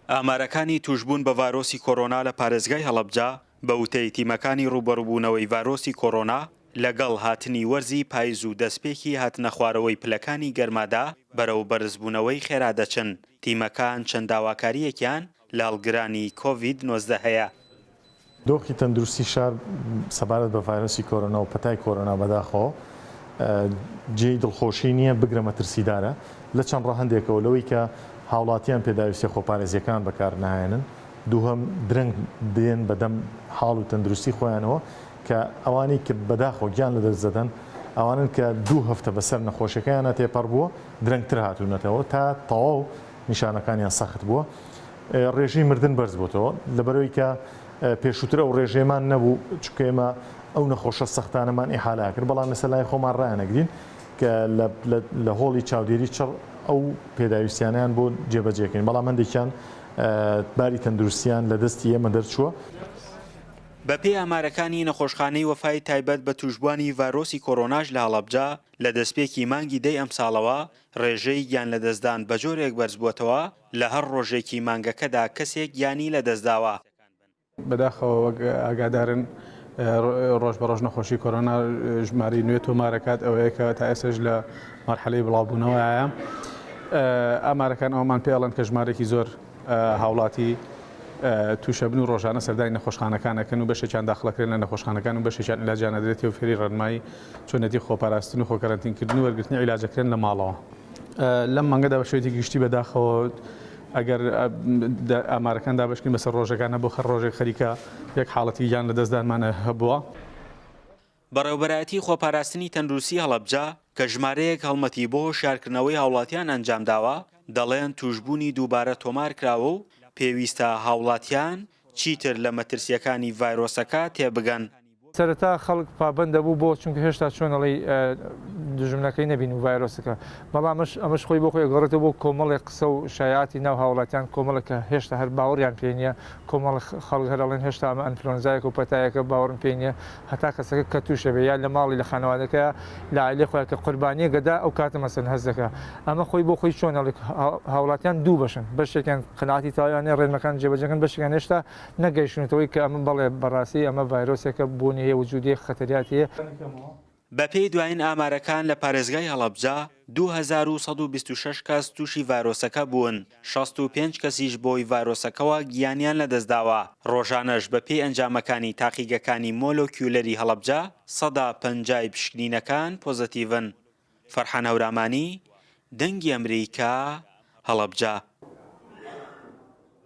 ئامارەکانی توشبوون بە ڤایرۆسی کۆرۆنا لە پارێزگای هەڵەبجە بە وتەی تیمەکانی ڕوبەڕووبوونەوەی ڤایرۆسی کۆرۆنا لەگەڵ هاتنی وەرزی پاییز و دەستپێکی هاتنە خوارەوەی پلەکانی گەرمادا بەرەو بەرزبونەوەی خێرا دەچن. تیمەکان چەند داواکاریەکیان لە هەڵگرانی کۆڤید-19 هەیە. دۆخی تەندروستی شار سەبارەت بە ڤایرۆسی کۆرۆنا و پەتای کۆرۆنا بەداخەوە جێی دڵخۆشی نییە بگرە مەترسیدارە لە چەند ڕەهەندێکەوە لەوەی کە هاوڵاتیان پێداویستە خۆپارێزیەکان بەکار نایێنن، دووهەم درەنگ دێن بەدەم حاڵ و تەندروستی خۆیانەوە کە ئەوانی کە بەداخەوە گیانلەدەستدان ئەوانن کە 2 هەفتە بەسەر نەخۆشیەکەیانە تێپەڕ بووە درەنگتر هاتوونەتەوە تا تەواو نیشانەکانیان سەخت بووە. ڕێژەی مردن بەرز بووتەوە لەبەرەوەی کە پێشووتر ئەو ڕێژەیەمان نەبوو چونکە ئێمە ئەو نەخۆشە سەختانەمان ئیحالا کرد، بەڵام لەسەر لای خۆمان ڕایانەگرین کە لە هۆڵی چاودێری چڕ ئەو پێداویستیانیان بۆ جێبەجێکردن، بەڵام هەندێکیان باری تەندروستیان لە دەستی ئێمە دەرچووە. بەپێی ئامارەکانی نەخۆشخانەی وەفای تایبەت بە توشبوانی ڤایرۆسی کۆرۆناش لە هەڵەبجە لە دەستپێکی مانگی دەی ئەمساڵەوە ڕێژەی گیانلەدەستدان بە جۆرێک بەرز بووەتەوە لە هەر ڕۆژێکی مانگەکەدا کەسێک گیانی لەدەستداوە. بەداخەوە ئاگادارن ڕۆژ بە ڕۆژ نەخۆشی کۆرۆنا ژمارەی نوێ تۆمارەکات ئەوەیە کە تا ئێستاش لە مەرحەلەی بڵاوبوونەوەیە. ئامارەکان ئەومان پێڵەن کە ژمارەی زۆر هاوڵاتی تووشەبن و ڕۆژانە سەردانی نەخۆشخانەکانەکەن و بەشێکیان داخڵەکرێن لە نەخۆشخانەکان و بەشێکیان عیلاجیان دەدرێتەوە فێری ڕێنمایی چۆنەتی خۆپاراستن و خۆکەرەنتینکردن و وەرگرتنی عیلاجەکردن لە ماڵەوە. لەم مانگەدا بە شێوەیەکی گشتی بەداخەوە ئەگەر ئامارەکان دابشکن بەسەر ڕۆژەکانە بۆ هەر ڕۆژێک خەریکە یەک حاڵەتی گیانلەدەستدانمانە هەبووە. بەڕێوەبەرایەتی خۆپاراستنی تەندروستی هەڵەبجە کە ژمارەیەک هەڵمەتی بۆ هۆشیارکردنەوەی هاوڵاتیان ئەنجام داوە دەڵێن توشبوونی دووبارە تۆمارکراوە و پێویستە هاوڵاتیان چیتر لە مەترسیەکانی ڤایرۆسەکە تێبگەن. سەرەتا خەڵک پابەندە بوو بۆ چونکە هێشتا چۆنەڵی دژمنەکەی نەبین و ڤایرۆسەکە، بەڵام ئەمەش خۆی بۆ خۆی گەڕێتەوە بۆ کۆمەڵێک قسە و شایعاتی ناو هاوڵاتیان کۆمەڵێکە هێشتا هەر باوەڕیان پێ نییە، کۆمەڵ خەڵک هەرڵێن هێشتا ئەمە ئەنفلۆنزایەک و پەتایەکە باوەڕم پێ نییە، هەتا کەسەکە کە تووشە بێ یا لە ماڵی لە خانەوادەکەیە لە عایلەی خۆیان کە قوربانیە گەدا ئەو کاتە مەسەن هەست دەکات. ئەمە خۆی بۆ خۆی چۆنەڵێک هاوڵاتیان دوو بەشن، بەشێکیان قەناعەتی تەواویانە ڕێنمەکان جێبەجێکن، بەشێکیان هێشتا نەگەیشتنەوەی کە ئەمە بەڵێ بەڕاستی ئەمە ڤایرۆسێکە بوونی هەیە وجودی خەتەریاتیە. بەپێی دوایین ئامارەکان لە پارێزگای هەڵەبجە 2126 کەس تووشی ڤایرۆسەکە بوون، 65 کەسیش بۆی ڤایرۆسەکەەوە گیانیان لەدەستداوە. ڕۆژانەش بەپێی ئەنجامەکانی تاقیگەکانی مۆلۆکیولەری هەڵەبجە 150 پشکنینەکان پۆزەتیڤن. فەرحان هەورامانی، دەنگی ئەمریکا، هەڵەبجە.